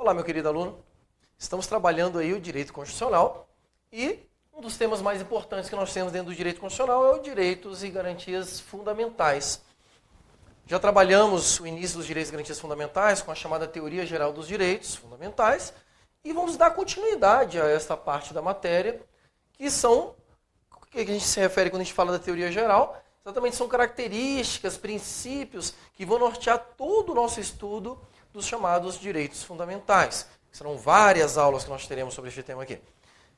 Olá, meu querido aluno. Estamos trabalhando aí o direito constitucional e um dos temas mais importantes que nós temos dentro do direito constitucional é o direitos e garantias fundamentais. Já trabalhamos o início dos direitos e garantias fundamentais com a chamada Teoria Geral dos Direitos Fundamentais e vamos dar continuidade a esta parte da matéria, que são, o que a gente se refere quando a gente fala da teoria geral? Exatamente, são características, princípios que vão nortear todo o nosso estudo dos chamados direitos fundamentais. Serão várias aulas que nós teremos sobre este tema aqui.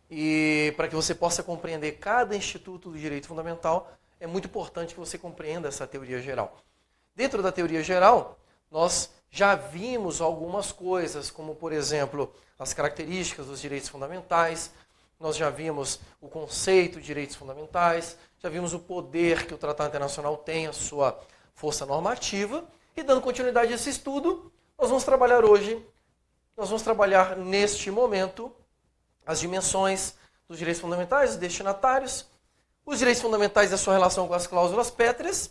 E para que você possa compreender cada instituto do direito fundamental, é muito importante que você compreenda essa teoria geral. Dentro da teoria geral, nós já vimos algumas coisas, como, por exemplo, as características dos direitos fundamentais, nós já vimos o conceito de direitos fundamentais, já vimos o poder que o Tratado Internacional tem, a sua força normativa, e dando continuidade a esse estudo, nós vamos trabalhar neste momento as dimensões dos direitos fundamentais, os destinatários, os direitos fundamentais e a sua relação com as cláusulas pétreas,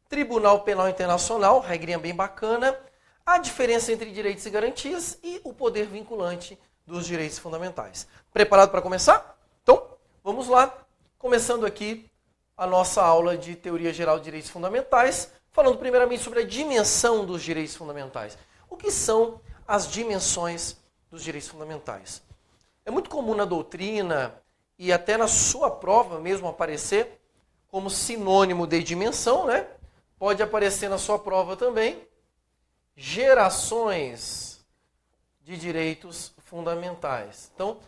Tribunal Penal Internacional, regrinha bem bacana, a diferença entre direitos e garantias e o poder vinculante dos direitos fundamentais. Preparado para começar? Então, vamos lá. Começando aqui a nossa aula de Teoria Geral de Direitos Fundamentais, falando primeiramente sobre a dimensão dos direitos fundamentais. O que são as dimensões dos direitos fundamentais? É muito comum na doutrina e até na sua prova mesmo aparecer como sinônimo de dimensão, né? Pode aparecer na sua prova também, gerações de direitos fundamentais. Então,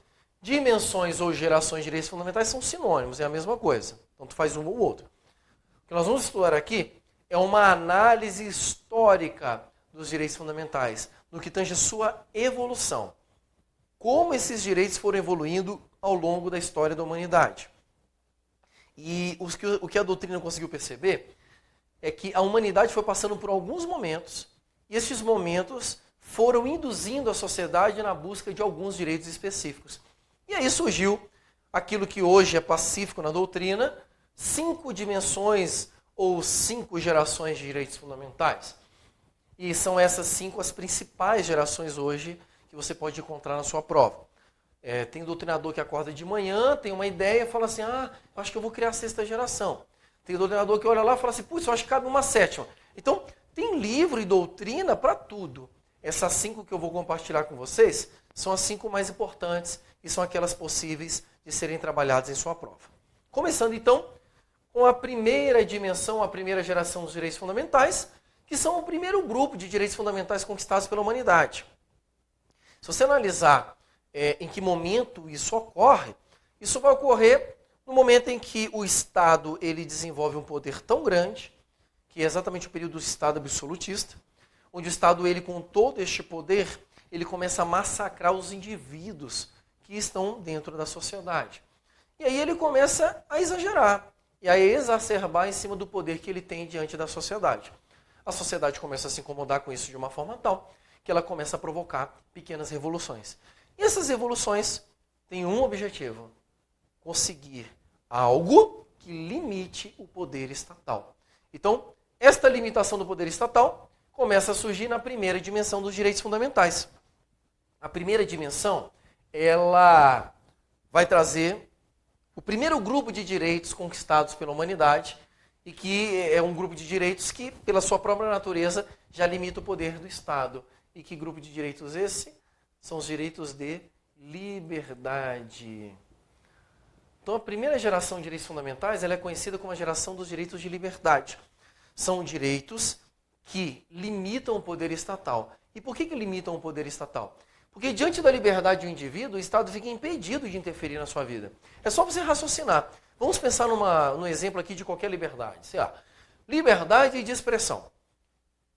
dimensões ou gerações de direitos fundamentais são sinônimos, é a mesma coisa. Então, tu faz um ou outro. O que nós vamos estudar aqui é uma análise histórica dos direitos fundamentais, no que tange a sua evolução. Como esses direitos foram evoluindo ao longo da história da humanidade. E o que a doutrina conseguiu perceber é que a humanidade foi passando por alguns momentos, e esses momentos foram induzindo a sociedade na busca de alguns direitos específicos. E aí surgiu aquilo que hoje é pacífico na doutrina, 5 dimensões ou 5 gerações de direitos fundamentais. E são essas 5 as principais gerações hoje que você pode encontrar na sua prova. Tem doutrinador que acorda de manhã, tem uma ideia e fala assim, acho que eu vou criar a 6ª geração. Tem doutrinador que olha lá e fala assim, putz, eu acho que cabe uma 7ª. Então, tem livro e doutrina para tudo. Essas 5 que eu vou compartilhar com vocês são as 5 mais importantes e são aquelas possíveis de serem trabalhadas em sua prova. Começando então com a primeira dimensão, a primeira geração dos direitos fundamentais, que são o primeiro grupo de direitos fundamentais conquistados pela humanidade. Se você analisar em que momento isso ocorre, isso vai ocorrer no momento em que o Estado ele desenvolve um poder tão grande, que é exatamente o período do Estado absolutista, onde o Estado, ele, com todo este poder, ele começa a massacrar os indivíduos que estão dentro da sociedade. E aí ele começa a exagerar e a exacerbar em cima do poder que ele tem diante da sociedade. A sociedade começa a se incomodar com isso de uma forma tal que ela começa a provocar pequenas revoluções. E essas revoluções têm um objetivo: conseguir algo que limite o poder estatal. Então, esta limitação do poder estatal começa a surgir na primeira dimensão dos direitos fundamentais. A primeira dimensão, ela vai trazer o primeiro grupo de direitos conquistados pela humanidade e que é um grupo de direitos que, pela sua própria natureza, já limita o poder do Estado. E que grupo de direitos esse? São os direitos de liberdade. Então, a primeira geração de direitos fundamentais ela é conhecida como a geração dos direitos de liberdade. São direitos que limitam o poder estatal. E por que limitam o poder estatal? Porque diante da liberdade do indivíduo, o Estado fica impedido de interferir na sua vida. É só você raciocinar. Vamos pensar no exemplo aqui de qualquer liberdade. Sei lá, liberdade de expressão.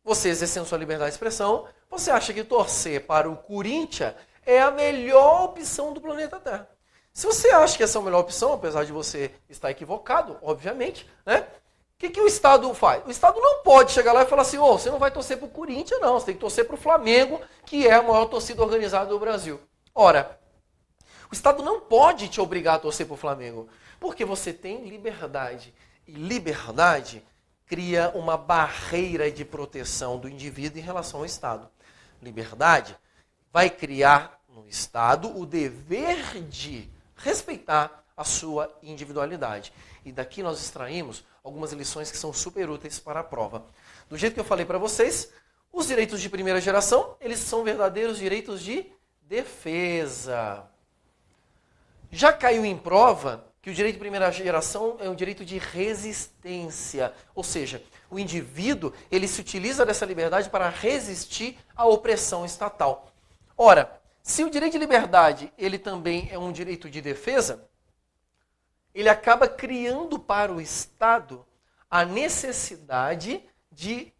Você exercendo sua liberdade de expressão, você acha que torcer para o Corinthians é a melhor opção do planeta Terra. Se você acha que essa é a melhor opção, apesar de você estar equivocado, obviamente, né? O que o Estado faz? O Estado não pode chegar lá e falar assim, você não vai torcer para o Corinthians, não. Você tem que torcer para o Flamengo, que é a maior torcida organizada do Brasil. Ora, o Estado não pode te obrigar a torcer para o Flamengo, porque você tem liberdade. E liberdade cria uma barreira de proteção do indivíduo em relação ao Estado. Liberdade vai criar no Estado o dever de respeitar a sua individualidade. E daqui nós extraímos algumas lições que são super úteis para a prova. Do jeito que eu falei para vocês, os direitos de primeira geração, eles são verdadeiros direitos de defesa. Já caiu em prova que o direito de primeira geração é um direito de resistência. Ou seja, o indivíduo ele se utiliza dessa liberdade para resistir à opressão estatal. Ora, se o direito de liberdade ele também é um direito de defesa, ele acaba criando para o Estado a necessidade de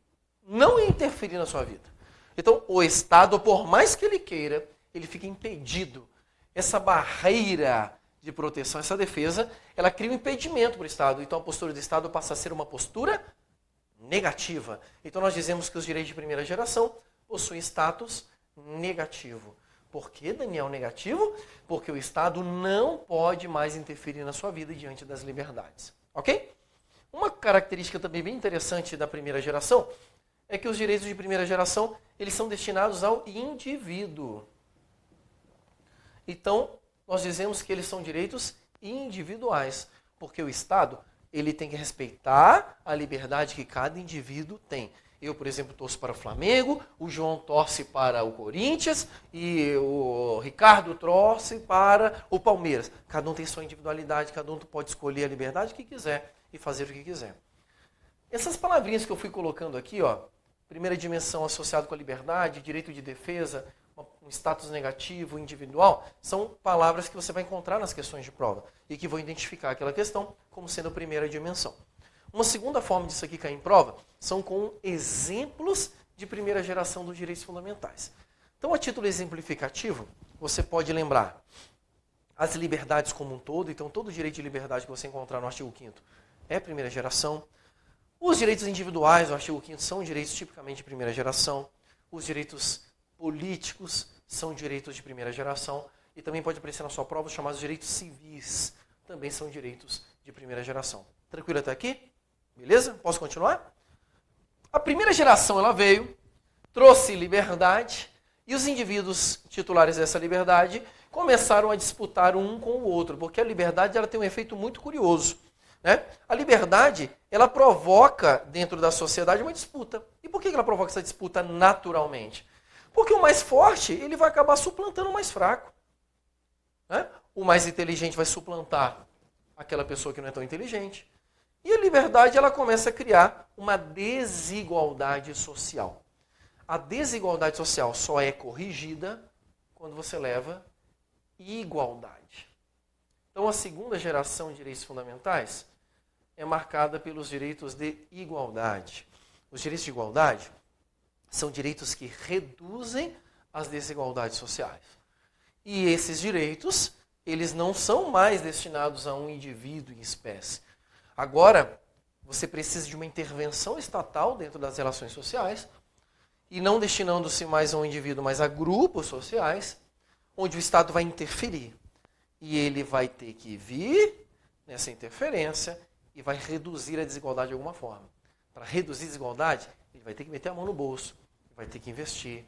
não interferir na sua vida. Então, o Estado, por mais que ele queira, ele fica impedido. Essa barreira de proteção, essa defesa, ela cria um impedimento para o Estado. Então, a postura do Estado passa a ser uma postura negativa. Então, nós dizemos que os direitos de primeira geração possuem status negativo. Por que, Daniel, negativo? Porque o Estado não pode mais interferir na sua vida diante das liberdades. Ok? Uma característica também bem interessante da primeira geração é que os direitos de primeira geração eles são destinados ao indivíduo. Então, nós dizemos que eles são direitos individuais, porque o Estado ele tem que respeitar a liberdade que cada indivíduo tem. Eu, por exemplo, torço para o Flamengo, o João torce para o Corinthians e o Ricardo torce para o Palmeiras. Cada um tem sua individualidade, cada um pode escolher a liberdade que quiser e fazer o que quiser. Essas palavrinhas que eu fui colocando aqui, ó, primeira dimensão associada com a liberdade, direito de defesa, um status negativo, individual, são palavras que você vai encontrar nas questões de prova e que vão identificar aquela questão como sendo a primeira dimensão. Uma segunda forma disso aqui cair em prova são com exemplos de primeira geração dos direitos fundamentais. Então, a título exemplificativo, você pode lembrar as liberdades como um todo. Então, todo direito de liberdade que você encontrar no artigo 5º é primeira geração. Os direitos individuais, no artigo 5º, são direitos tipicamente de primeira geração. Os direitos políticos são direitos de primeira geração. E também pode aparecer na sua prova os chamados direitos civis. Também são direitos de primeira geração. Tranquilo até aqui? Beleza? Posso continuar? A primeira geração ela veio, trouxe liberdade, e os indivíduos titulares dessa liberdade começaram a disputar um com o outro, porque a liberdade ela tem um efeito muito curioso. Né? A liberdade ela provoca dentro da sociedade uma disputa. E por que ela provoca essa disputa naturalmente? Porque o mais forte ele vai acabar suplantando o mais fraco. Né? O mais inteligente vai suplantar aquela pessoa que não é tão inteligente. E a liberdade ela começa a criar uma desigualdade social. A desigualdade social só é corrigida quando você leva igualdade. Então, a segunda geração de direitos fundamentais é marcada pelos direitos de igualdade. Os direitos de igualdade são direitos que reduzem as desigualdades sociais. E esses direitos, eles não são mais destinados a um indivíduo em espécie. Agora, você precisa de uma intervenção estatal dentro das relações sociais e não destinando-se mais a um indivíduo, mas a grupos sociais, onde o Estado vai interferir. E ele vai ter que vir nessa interferência e vai reduzir a desigualdade de alguma forma. Para reduzir a desigualdade, ele vai ter que meter a mão no bolso, vai ter que investir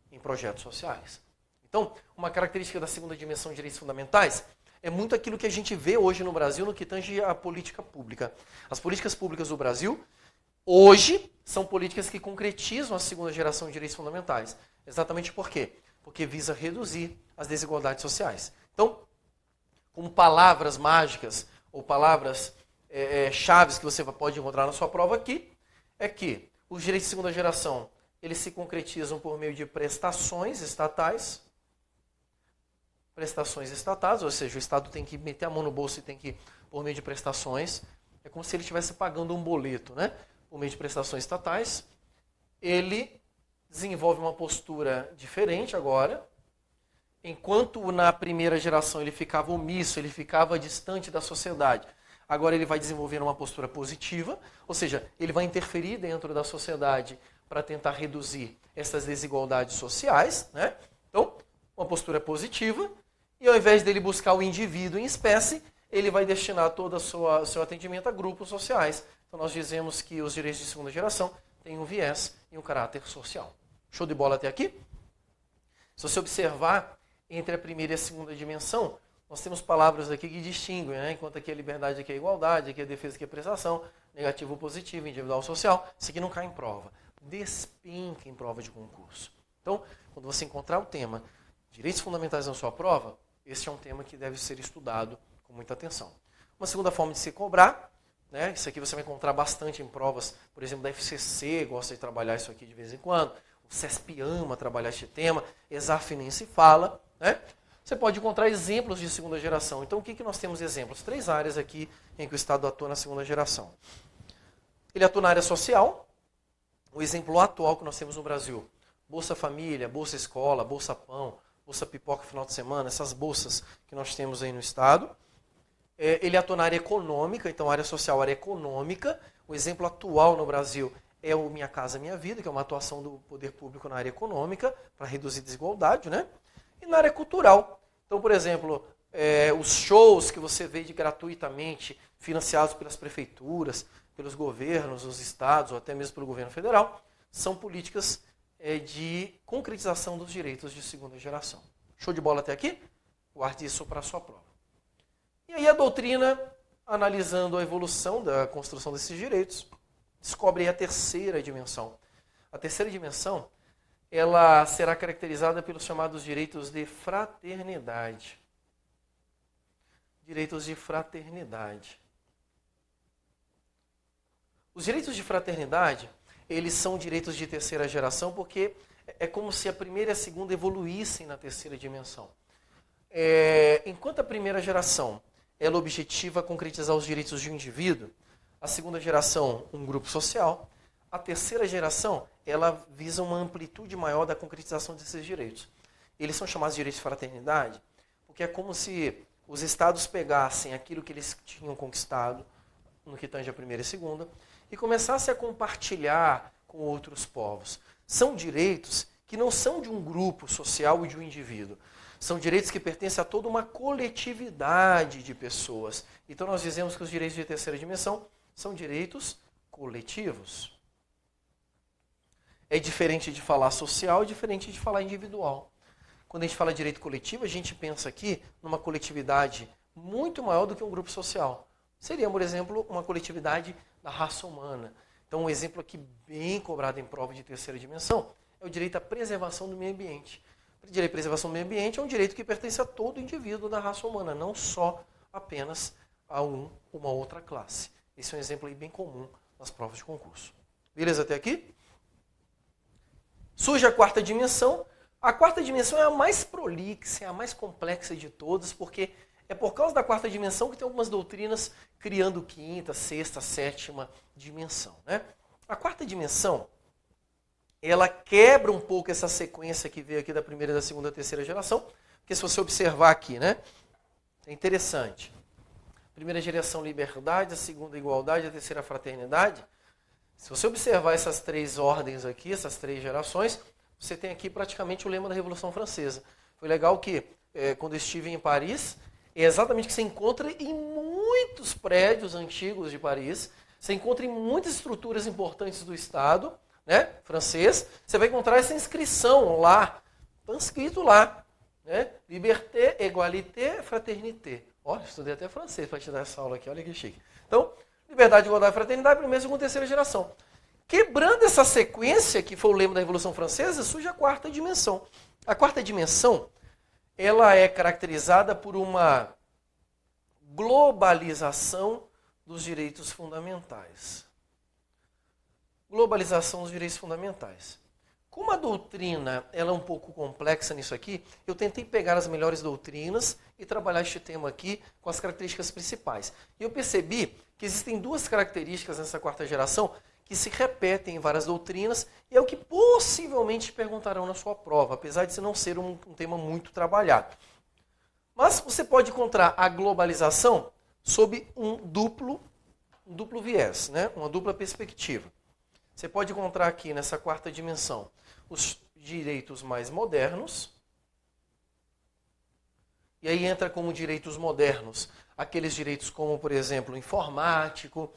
em projetos sociais. Então, uma característica da segunda dimensão de direitos fundamentais é muito aquilo que a gente vê hoje no Brasil no que tange a política pública. As políticas públicas do Brasil, hoje, são políticas que concretizam a segunda geração de direitos fundamentais. Exatamente por quê? Porque visa reduzir as desigualdades sociais. Então, como palavras mágicas ou palavras chaves que você pode encontrar na sua prova aqui, é que os direitos de segunda geração eles se concretizam por meio de prestações estatais, ou seja, o Estado tem que meter a mão no bolso e tem que, por meio de prestações, é como se ele estivesse pagando um boleto, né? Por meio de prestações estatais, ele desenvolve uma postura diferente agora. Enquanto na primeira geração ele ficava omisso, ele ficava distante da sociedade, agora ele vai desenvolver uma postura positiva, ou seja, ele vai interferir dentro da sociedade para tentar reduzir essas desigualdades sociais, né? Então, uma postura positiva, e ao invés dele buscar o indivíduo em espécie, ele vai destinar todo o seu atendimento a grupos sociais. Então, nós dizemos que os direitos de segunda geração têm um viés e um caráter social. Show de bola até aqui? Se você observar, entre a primeira e a segunda dimensão, nós temos palavras aqui que distinguem, né? Enquanto aqui a liberdade, aqui a igualdade, aqui a defesa, aqui a prestação, negativo ou positivo, individual ou social, isso aqui não cai em prova. Despenca em prova de concurso. Então, quando você encontrar o tema direitos fundamentais na sua prova, esse é um tema que deve ser estudado com muita atenção. Uma segunda forma de se cobrar, né? Isso aqui você vai encontrar bastante em provas, por exemplo, da FCC, gosta de trabalhar isso aqui de vez em quando, o CESP ama trabalhar este tema, ESAF nem se fala, né? Você pode encontrar exemplos de segunda geração. Então, o que nós temos exemplos? 3 áreas aqui em que o Estado atua na segunda geração. Ele atua na área social. O exemplo atual que nós temos no Brasil, Bolsa Família, Bolsa Escola, Bolsa Pão, Bolsa Pipoca final de semana, essas bolsas que nós temos aí no Estado. Ele atua na área econômica, então área social, área econômica. O exemplo atual no Brasil é o Minha Casa Minha Vida, que é uma atuação do poder público na área econômica, para reduzir desigualdade, né? E na área cultural. Então, por exemplo, os shows que você vê gratuitamente, financiados pelas prefeituras, pelos governos, os estados, ou até mesmo pelo governo federal, são políticas de concretização dos direitos de segunda geração. Show de bola até aqui? Guarde isso para a sua prova. E aí a doutrina, analisando a evolução da construção desses direitos, descobre aí a terceira dimensão. A terceira dimensão, ela será caracterizada pelos chamados direitos de fraternidade. Direitos de fraternidade. Os direitos de fraternidade, eles são direitos de terceira geração porque é como se a primeira e a segunda evoluíssem na terceira dimensão. Enquanto a primeira geração, ela objetiva concretizar os direitos de um indivíduo, a segunda geração, um grupo social, a terceira geração, ela visa uma amplitude maior da concretização desses direitos. Eles são chamados de direitos de fraternidade porque é como se os estados pegassem aquilo que eles tinham conquistado, no que tange a primeira e segunda, e começassem a compartilhar com outros povos. São direitos que não são de um grupo social e de um indivíduo. São direitos que pertencem a toda uma coletividade de pessoas. Então nós dizemos que os direitos de terceira dimensão são direitos coletivos. É diferente de falar social, é diferente de falar individual. Quando a gente fala direito coletivo, a gente pensa aqui numa coletividade muito maior do que um grupo social. Seria, por exemplo, uma coletividade da raça humana. Então, um exemplo aqui bem cobrado em prova de terceira dimensão é o direito à preservação do meio ambiente. O direito à preservação do meio ambiente é um direito que pertence a todo indivíduo da raça humana, não só apenas a uma outra classe. Esse é um exemplo aí bem comum nas provas de concurso. Beleza até aqui? Surge a quarta dimensão. A quarta dimensão é a mais prolixa, é a mais complexa de todas, porque é por causa da quarta dimensão que tem algumas doutrinas criando quinta, sexta, sétima dimensão, né? A quarta dimensão, ela quebra um pouco essa sequência que veio aqui da primeira, da segunda e da terceira geração, porque se você observar aqui, né, é interessante. Primeira geração, liberdade, a segunda, igualdade, a terceira, fraternidade. Se você observar essas 3 ordens aqui, essas 3 gerações, você tem aqui praticamente o lema da Revolução Francesa. Foi legal que, quando eu estive em Paris, é exatamente o que você encontra em muitos prédios antigos de Paris, você encontra em muitas estruturas importantes do Estado, né, francês, você vai encontrar essa inscrição lá, está escrito lá, né, Liberté, Égalité, Fraternité. Olha, estudei até francês para te dar essa aula aqui, olha que chique. Então, liberdade, igualdade e fraternidade, primeira, segunda e terceira geração. Quebrando essa sequência, que foi o lema da Revolução Francesa, surge a quarta dimensão. A quarta dimensão, ela é caracterizada por uma globalização dos direitos fundamentais. Globalização dos direitos fundamentais. Como a doutrina ela é um pouco complexa nisso aqui, eu tentei pegar as melhores doutrinas e trabalhar este tema aqui com as características principais. E eu percebi que existem 2 características nessa quarta geração que se repetem em várias doutrinas e é o que possivelmente perguntarão na sua prova, apesar de não ser um tema muito trabalhado. Mas você pode encontrar a globalização sob um duplo viés, né? Uma dupla perspectiva. Você pode encontrar aqui nessa quarta dimensão os direitos mais modernos. E aí entra como direitos modernos aqueles direitos como, por exemplo, o informático,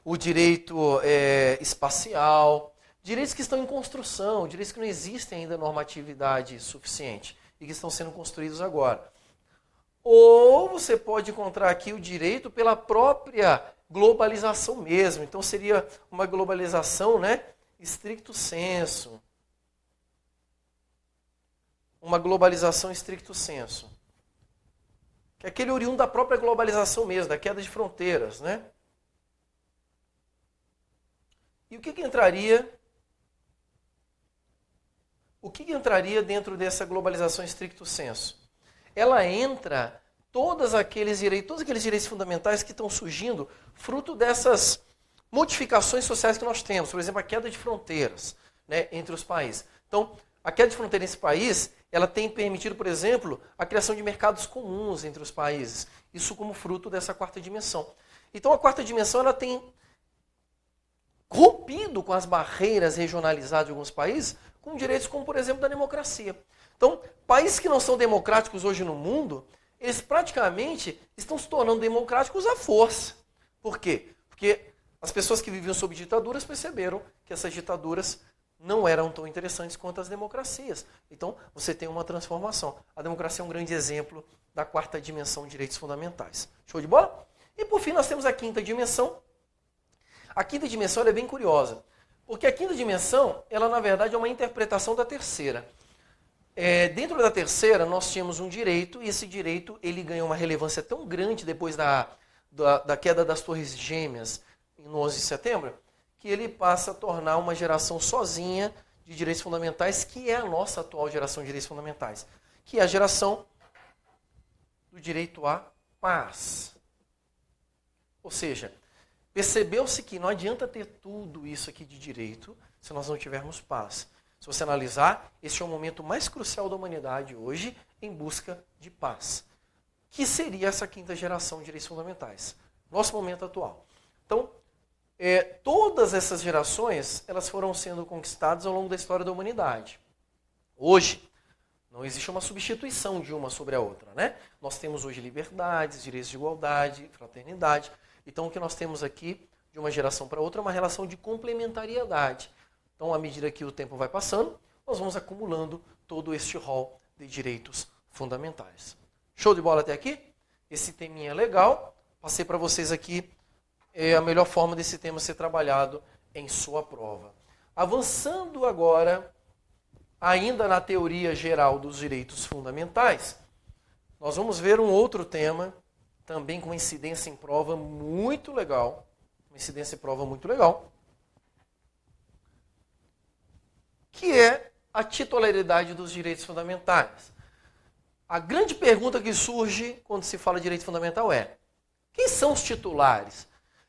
o direito espacial, direitos que estão em construção, direitos que não existem ainda normatividade suficiente e que estão sendo construídos agora. Ou você pode encontrar aqui o direito pela própria globalização mesmo. Então seria uma globalização, né, stricto sensu. Uma globalização stricto sensu. Que é aquele oriundo da própria globalização mesmo, da queda de fronteiras, né? E o que entraria? O que entraria dentro dessa globalização stricto sensu? Ela entra todos aqueles direitos fundamentais que estão surgindo fruto dessas modificações sociais que nós temos. Por exemplo, a queda de fronteiras, né, entre os países. Então, a queda de fronteira nesse país, ela tem permitido, por exemplo, a criação de mercados comuns entre os países. Isso como fruto dessa quarta dimensão. Então, a quarta dimensão ela tem rompido com as barreiras regionalizadas de alguns países, com direitos como, por exemplo, da democracia. Então, países que não são democráticos hoje no mundo, eles praticamente estão se tornando democráticos à força. Por quê? Porque as pessoas que viviam sob ditaduras perceberam que essas ditaduras não eram tão interessantes quanto as democracias. Então, você tem uma transformação. A democracia é um grande exemplo da quarta dimensão de direitos fundamentais. Show de bola? E, por fim, nós temos a quinta dimensão. A quinta dimensão é bem curiosa, porque a quinta dimensão, ela, na verdade, é uma interpretação da terceira. Dentro da terceira, nós tínhamos um direito, e esse direito ele ganhou uma relevância tão grande depois da queda das Torres Gêmeas, no 11 de setembro, que ele passa a tornar uma geração sozinha de direitos fundamentais, que é a nossa atual geração de direitos fundamentais, que é a geração do direito à paz. Ou seja, percebeu-se que não adianta ter tudo isso aqui de direito se nós não tivermos paz. Se você analisar, esse é o momento mais crucial da humanidade hoje em busca de paz. Que seria essa quinta geração de direitos fundamentais? Nosso momento atual. Então, todas essas gerações, elas foram sendo conquistadas ao longo da história da humanidade. Hoje, não existe uma substituição de uma sobre a outra, né? Nós temos hoje liberdades, direitos de igualdade, fraternidade. Então, o que nós temos aqui, de uma geração para outra, é uma relação de complementariedade. Então, à medida que o tempo vai passando, nós vamos acumulando todo este rol de direitos fundamentais. Show de bola até aqui? Esse teminha é legal. Passei para vocês aqui a melhor forma desse tema ser trabalhado em sua prova. Avançando agora, ainda na teoria geral dos direitos fundamentais, nós vamos ver um outro tema, também com incidência em prova muito legal. Uma incidência em prova muito legal. Que é a titularidade dos direitos fundamentais. A grande pergunta que surge quando se fala de direito fundamental é: quem são os titulares?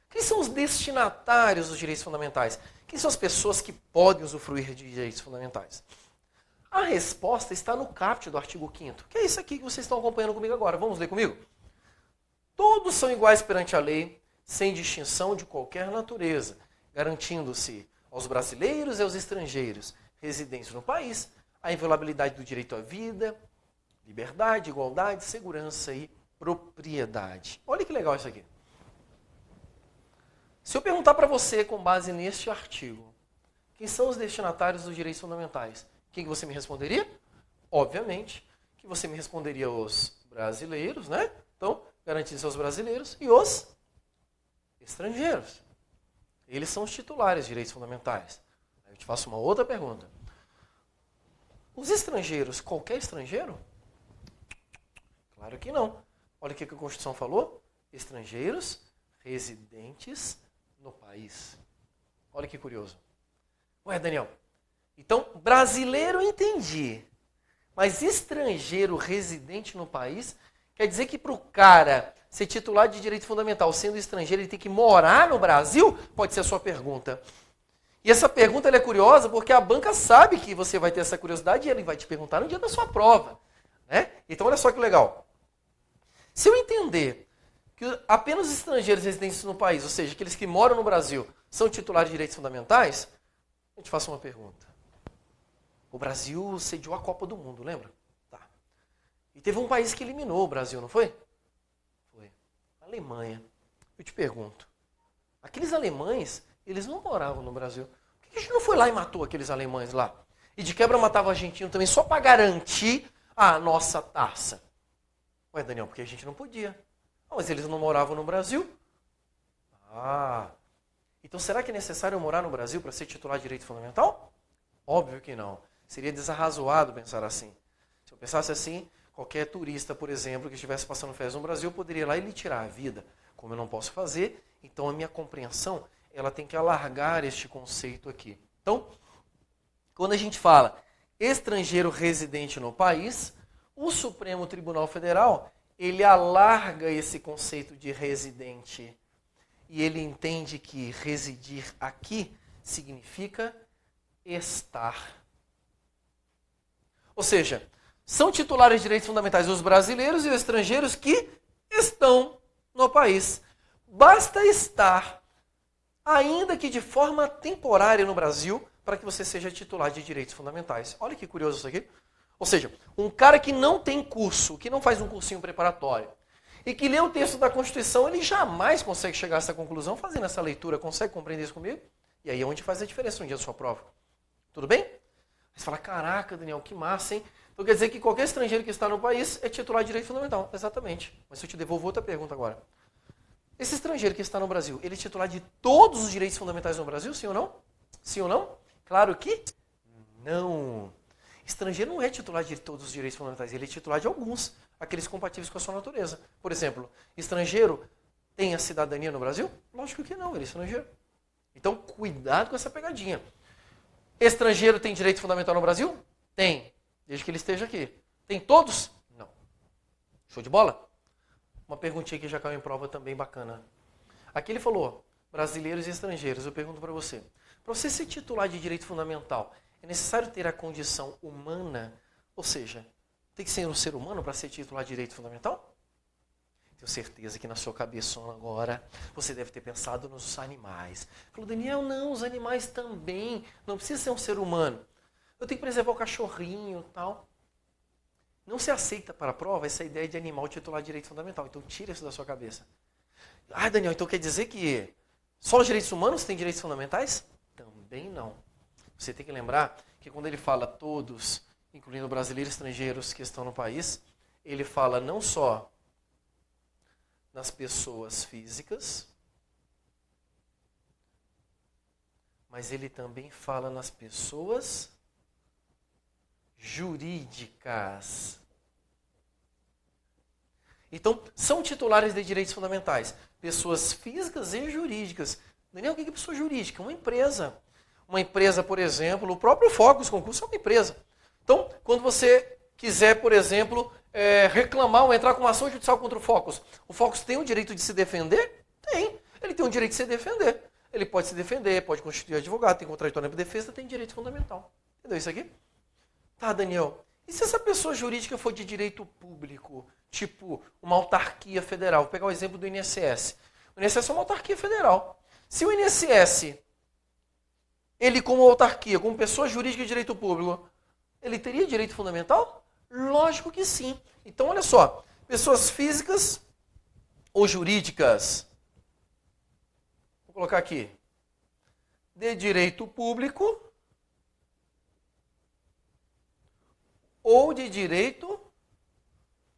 Quem são os destinatários dos direitos fundamentais? Quem são as pessoas que podem usufruir de direitos fundamentais? A resposta está no caput do artigo 5º, que é isso aqui que vocês estão acompanhando comigo agora. Vamos ler comigo? Todos são iguais perante a lei, sem distinção de qualquer natureza, garantindo-se aos brasileiros e aos estrangeiros residentes no país a inviolabilidade do direito à vida, liberdade, igualdade, segurança e propriedade. Olha que legal isso aqui. Se eu perguntar para você, com base neste artigo, quem são os destinatários dos direitos fundamentais, quem que você me responderia? Obviamente que você me responderia os brasileiros, né? Então, garantindo-se aos brasileiros e os estrangeiros. Eles são os titulares de direitos fundamentais. Eu te faço uma outra pergunta. Os estrangeiros, qualquer estrangeiro? Claro que não. Olha o que a Constituição falou. Estrangeiros residentes no país. Olha que curioso. Ué, Daniel, então brasileiro eu entendi. Mas estrangeiro residente no país quer dizer que para o cara ser titular de direito fundamental, sendo estrangeiro, ele tem que morar no Brasil? Pode ser a sua pergunta. E essa pergunta ela é curiosa porque a banca sabe que você vai ter essa curiosidade e ele vai te perguntar no dia da sua prova. Né? Então, olha só que legal. Se eu entender que apenas os estrangeiros residentes no país, ou seja, aqueles que moram no Brasil, são titulares de direitos fundamentais, eu te faço uma pergunta. O Brasil sediou a Copa do Mundo, lembra? Tá. E teve um país que eliminou o Brasil, não foi? Foi. A Alemanha. Eu te pergunto, aqueles alemães, eles não moravam no Brasil. Por que que a gente não foi lá e matou aqueles alemães lá? E de quebra matava o argentino também, só para garantir a nossa taça. Ué, Daniel, porque a gente não podia. Ah, mas eles não moravam no Brasil? Ah, então será que é necessário eu morar no Brasil para ser titular de direito fundamental? Óbvio que não. Seria desarrazoado pensar assim. Se eu pensasse assim, qualquer turista, por exemplo, que estivesse passando férias no Brasil, eu poderia ir lá e lhe tirar a vida. Como eu não posso fazer, então a minha compreensão ela tem que alargar este conceito aqui. Então, quando a gente fala estrangeiro residente no país, o Supremo Tribunal Federal, ele alarga esse conceito de residente. E ele entende que residir aqui significa estar. Ou seja, são titulares de direitos fundamentais os brasileiros e os estrangeiros que estão no país. Basta estar, ainda que de forma temporária no Brasil, para que você seja titular de direitos fundamentais. Olha que curioso isso aqui. Ou seja, um cara que não tem curso, que não faz um cursinho preparatório, e que lê o texto da Constituição, ele jamais consegue chegar a essa conclusão fazendo essa leitura. Consegue compreender isso comigo? E aí é onde faz a diferença no dia da sua prova. Tudo bem? Aí você fala, caraca, Daniel, que massa, hein? Então quer dizer que qualquer estrangeiro que está no país é titular de direito fundamental. Exatamente. Mas eu te devolvo outra pergunta agora. Esse estrangeiro que está no Brasil, ele é titular de todos os direitos fundamentais no Brasil, sim ou não? Sim ou não? Claro que não. Estrangeiro não é titular de todos os direitos fundamentais, ele é titular de alguns, aqueles compatíveis com a sua natureza. Por exemplo, estrangeiro tem a cidadania no Brasil? Lógico que não, ele é estrangeiro. Então, cuidado com essa pegadinha. Estrangeiro tem direito fundamental no Brasil? Tem, desde que ele esteja aqui. Tem todos? Não. Show de bola? Uma perguntinha que já caiu em prova também bacana. Aqui ele falou, brasileiros e estrangeiros. Eu pergunto para você ser titular de direito fundamental, é necessário ter a condição humana? Ou seja, tem que ser um ser humano para ser titular de direito fundamental? Tenho certeza que na sua cabeça agora você deve ter pensado nos animais. Falou, Daniel, não, os animais também. Não precisa ser um ser humano. Eu tenho que preservar o cachorrinho e tal. Não se aceita para a prova essa ideia de animal titular de direito fundamental. Então tira isso da sua cabeça. Ah, Daniel, então quer dizer que só os direitos humanos têm direitos fundamentais? Também não. Você tem que lembrar que quando ele fala todos, incluindo brasileiros e estrangeiros que estão no país, ele fala não só nas pessoas físicas, mas ele também fala nas pessoas jurídicas. Então, são titulares de direitos fundamentais, pessoas físicas e jurídicas. Daniel, o que é pessoa jurídica? Uma empresa. Uma empresa, por exemplo, o próprio Focus Concurso é uma empresa. Então, quando você quiser, por exemplo, reclamar ou entrar com uma ação judicial contra o Focus tem o direito de se defender? Tem. Ele tem o direito de se defender. Ele pode se defender, pode constituir advogado, tem contraditório de defesa, tem direito fundamental. Entendeu isso aqui? Tá, Daniel. E se essa pessoa jurídica for de direito público, tipo uma autarquia federal? Vou pegar o exemplo do INSS. O INSS é uma autarquia federal. Se o INSS, ele como autarquia, como pessoa jurídica de direito público, ele teria direito fundamental? Lógico que sim. Então, olha só. Pessoas físicas ou jurídicas, vou colocar aqui, de direito público ou de direito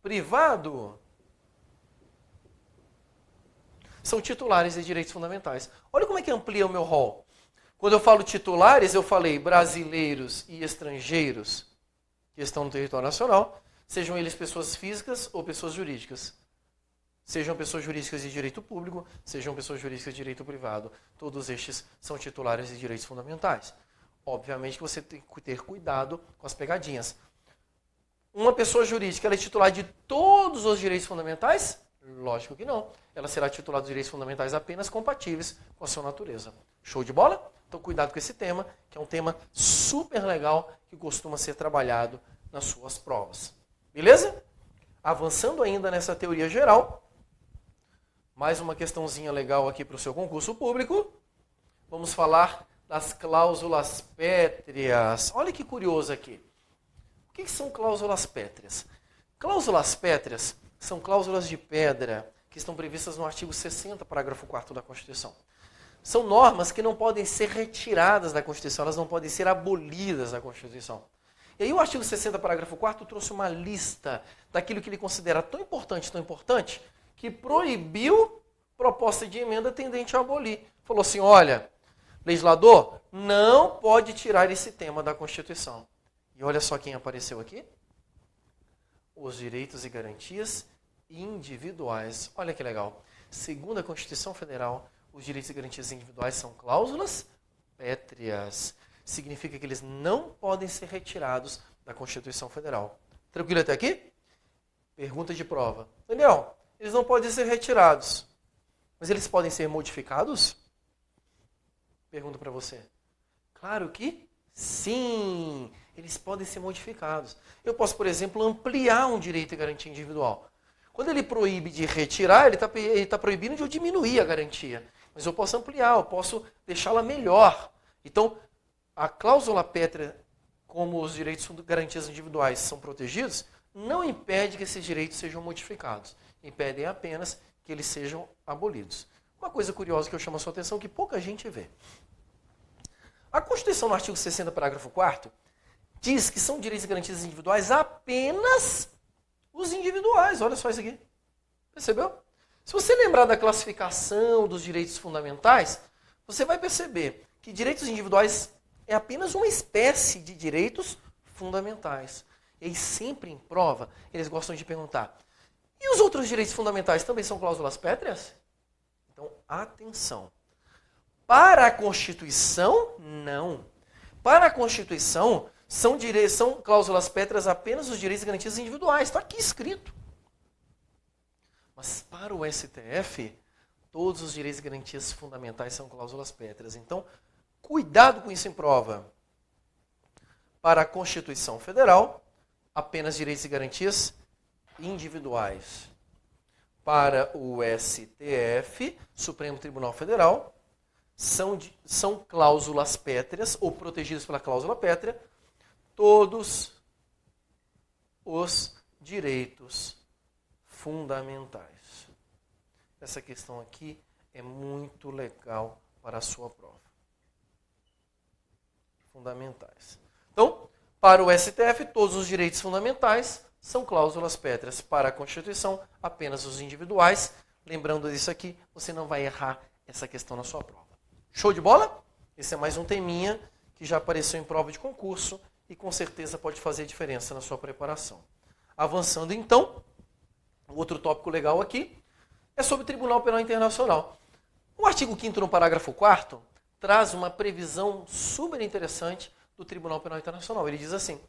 privado, são titulares de direitos fundamentais. Olha como é que amplia o meu rol. Quando eu falo titulares, eu falei brasileiros e estrangeiros que estão no território nacional, sejam eles pessoas físicas ou pessoas jurídicas. Sejam pessoas jurídicas de direito público, sejam pessoas jurídicas de direito privado. Todos estes são titulares de direitos fundamentais. Obviamente que você tem que ter cuidado com as pegadinhas. Uma pessoa jurídica, ela é titular de todos os direitos fundamentais? Lógico que não. Ela será titular dos direitos fundamentais apenas compatíveis com a sua natureza. Show de bola? Então cuidado com esse tema, que é um tema super legal que costuma ser trabalhado nas suas provas. Beleza? Avançando ainda nessa teoria geral, mais uma questãozinha legal aqui para o seu concurso público. Vamos falar das cláusulas pétreas. Olha que curioso aqui. O que são cláusulas pétreas? Cláusulas pétreas são cláusulas de pedra que estão previstas no artigo 60, parágrafo 4º da Constituição. são normas que não podem ser retiradas da Constituição, elas não podem ser abolidas da Constituição. E aí o artigo 60, parágrafo 4º, trouxe uma lista daquilo que ele considera tão importante, que proibiu proposta de emenda tendente a abolir. Falou assim, olha, legislador, não pode tirar esse tema da Constituição. E olha só quem apareceu aqui. Os direitos e garantias individuais. Olha que legal. Segundo a Constituição Federal, os direitos e garantias individuais são cláusulas pétreas. Significa que eles não podem ser retirados da Constituição Federal. Tranquilo até aqui? Pergunta de prova. Daniel, eles não podem ser retirados, mas eles podem ser modificados? Pergunto para você. Claro que sim, eles podem ser modificados. Eu posso, por exemplo, ampliar um direito e garantia individual. Quando ele proíbe de retirar, ele está proibindo de eu diminuir a garantia. Mas eu posso ampliar, eu posso deixá-la melhor. Então, a cláusula pétrea, como os direitos e garantias individuais são protegidos, não impede que esses direitos sejam modificados. Impedem apenas que eles sejam abolidos. Uma coisa curiosa que eu chamo a sua atenção, que pouca gente vê. A Constituição, no artigo 60, parágrafo 4º, diz que são direitos e garantias individuais apenas os individuais. Olha só isso aqui. Percebeu? Se você lembrar da classificação dos direitos fundamentais, você vai perceber que direitos individuais é apenas uma espécie de direitos fundamentais. E aí, sempre em prova, eles gostam de perguntar, e os outros direitos fundamentais também são cláusulas pétreas? Então, atenção. Para a Constituição, não. Para a Constituição, são cláusulas pétreas apenas os direitos e garantias individuais. Está aqui escrito. Mas para o STF, todos os direitos e garantias fundamentais são cláusulas pétreas. Então, cuidado com isso em prova. Para a Constituição Federal, apenas direitos e garantias individuais. Para o STF, Supremo Tribunal Federal, são cláusulas pétreas, ou protegidas pela cláusula pétrea, todos os direitos fundamentais. Essa questão aqui é muito legal para a sua prova. Fundamentais. Então, para o STF, todos os direitos fundamentais são cláusulas pétreas. Para a Constituição, apenas os individuais. Lembrando disso aqui, você não vai errar essa questão na sua prova. Show de bola? Esse é mais um teminha que já apareceu em prova de concurso e com certeza pode fazer diferença na sua preparação. Avançando então, o outro tópico legal aqui é sobre o Tribunal Penal Internacional. O artigo 5º, no parágrafo 4º, traz uma previsão super interessante do Tribunal Penal Internacional. Ele diz assim,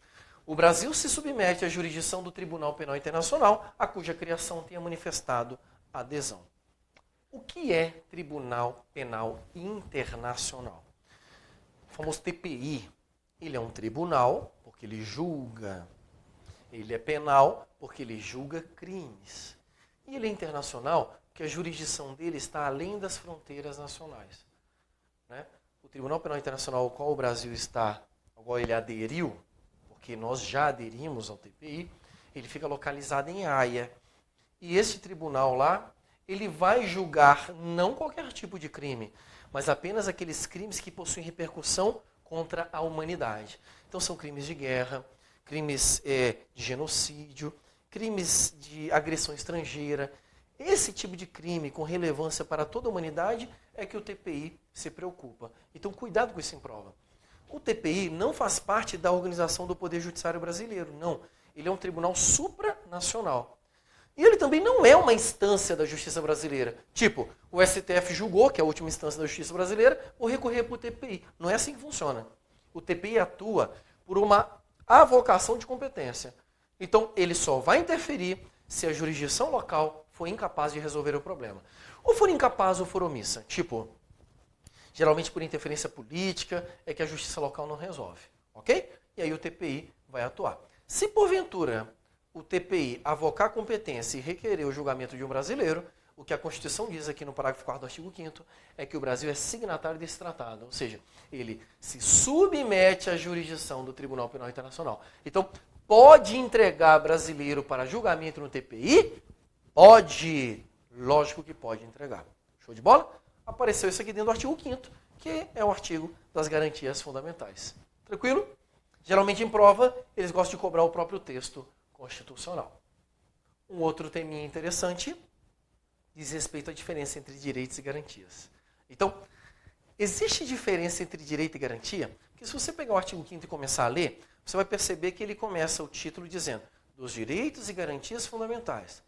o Brasil se submete à jurisdição do Tribunal Penal Internacional, a cuja criação tenha manifestado adesão. O que é Tribunal Penal Internacional? O famoso TPI. Ele é um tribunal porque ele julga. Ele é penal porque ele julga crimes. E ele é internacional porque a jurisdição dele está além das fronteiras nacionais. Né? O Tribunal Penal Internacional ao qual o Brasil está, ao qual ele aderiu, porque nós já aderimos ao TPI, ele fica localizado em Haia. E esse tribunal lá, ele vai julgar não qualquer tipo de crime, mas apenas aqueles crimes que possuem repercussão contra a humanidade. Então são crimes de guerra, crimes de genocídio, crimes de agressão estrangeira. Esse tipo de crime com relevância para toda a humanidade é que o TPI se preocupa. Então cuidado com isso em prova. O TPI não faz parte da organização do Poder Judiciário brasileiro, não. Ele é um tribunal supranacional. E ele também não é uma instância da justiça brasileira. Tipo, o STF julgou, que é a última instância da justiça brasileira, vou recorrer para o TPI. Não é assim que funciona. O TPI atua por uma avocação de competência. Então, ele só vai interferir se a jurisdição local for incapaz de resolver o problema. Ou for incapaz ou for omissa. Tipo, geralmente por interferência política, é que a justiça local não resolve. Ok? E aí o TPI vai atuar. Se porventura o TPI avocar competência e requerer o julgamento de um brasileiro, o que a Constituição diz aqui no parágrafo 4º do artigo 5º é que o Brasil é signatário desse tratado. Ou seja, ele se submete à jurisdição do Tribunal Penal Internacional. Então, pode entregar brasileiro para julgamento no TPI? Pode. Lógico que pode entregar. Show de bola? apareceu isso aqui dentro do artigo 5º, que é o artigo das garantias fundamentais. Tranquilo? Geralmente em prova, eles gostam de cobrar o próprio texto constitucional. Um outro teminha interessante diz respeito à diferença entre direitos e garantias. Então, existe diferença entre direito e garantia? Porque se você pegar o artigo 5º e começar a ler, você vai perceber que ele começa o título dizendo dos direitos e garantias fundamentais.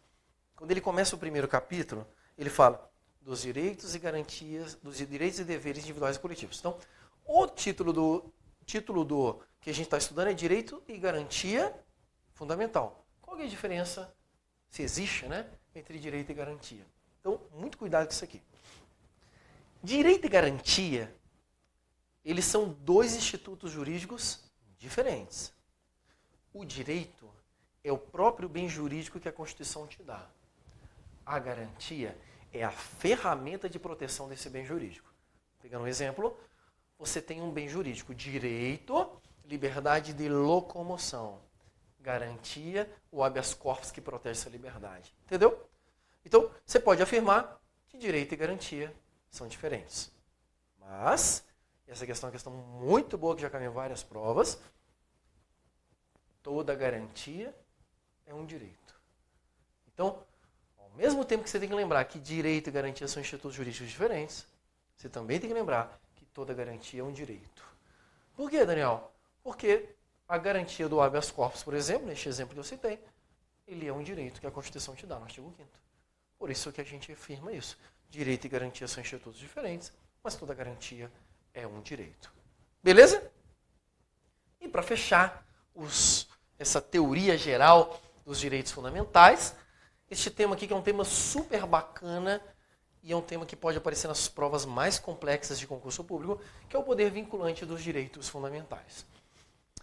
Quando ele começa o primeiro capítulo, ele fala dos direitos e garantias, dos direitos e deveres individuais e coletivos. Então, o título do que a gente está estudando é direito e garantia fundamental. Qual é a diferença, se existe, né, entre direito e garantia? Então, muito cuidado com isso aqui. Direito e garantia, eles são dois institutos jurídicos diferentes. O direito é o próprio bem jurídico que a Constituição te dá. A garantia é a ferramenta de proteção desse bem jurídico. Pegando um exemplo, você tem um bem jurídico, direito, liberdade de locomoção. Garantia, o habeas corpus que protege essa liberdade. Entendeu? Então, você pode afirmar que direito e garantia são diferentes. Mas, essa questão é uma questão muito boa, que já caiu em várias provas, toda garantia é um direito. Então, ao mesmo tempo que você tem que lembrar que direito e garantia são institutos jurídicos diferentes, você também tem que lembrar que toda garantia é um direito. Por quê, Daniel? Porque a garantia do habeas corpus, por exemplo, neste exemplo que eu citei, ele é um direito que a Constituição te dá no artigo 5º. Por isso que a gente afirma isso. Direito e garantia são institutos diferentes, mas toda garantia é um direito. Beleza? E para fechar essa teoria geral dos direitos fundamentais, este tema aqui, que é um tema super bacana e é um tema que pode aparecer nas provas mais complexas de concurso público, que é o poder vinculante dos direitos fundamentais.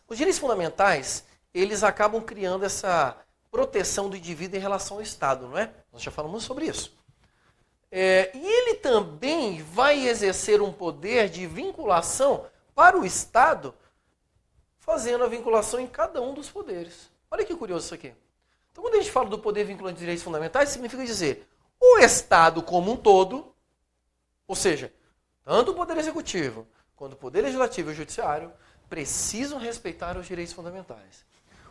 Os direitos fundamentais, eles acabam criando essa proteção do indivíduo em relação ao Estado, não é? Nós já falamos sobre isso. E ele também vai exercer um poder de vinculação para o Estado, fazendo a vinculação em cada um dos poderes. Olha que curioso isso aqui. Então, quando a gente fala do poder vinculante de direitos fundamentais, significa dizer o Estado como um todo, ou seja, tanto o Poder Executivo quanto o Poder Legislativo e o Judiciário precisam respeitar os direitos fundamentais.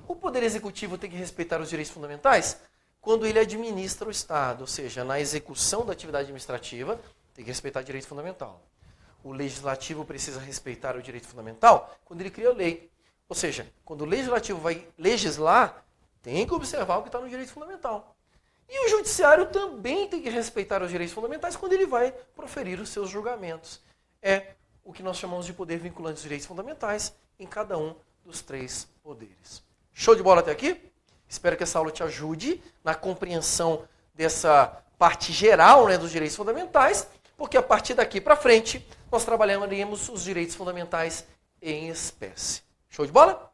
O Poder Executivo tem que respeitar os direitos fundamentais quando ele administra o Estado, ou seja, na execução da atividade administrativa, tem que respeitar o direito fundamental. O Legislativo precisa respeitar o direito fundamental quando ele cria a lei. Ou seja, quando o Legislativo vai legislar, tem que observar o que está no direito fundamental. E o Judiciário também tem que respeitar os direitos fundamentais quando ele vai proferir os seus julgamentos. É o que nós chamamos de poder vinculante dos direitos fundamentais em cada um dos três poderes. Show de bola até aqui? Espero que essa aula te ajude na compreensão dessa parte geral, né, dos direitos fundamentais, porque a partir daqui para frente nós trabalharemos os direitos fundamentais em espécie. Show de bola?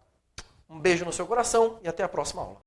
Um beijo no seu coração e até a próxima aula.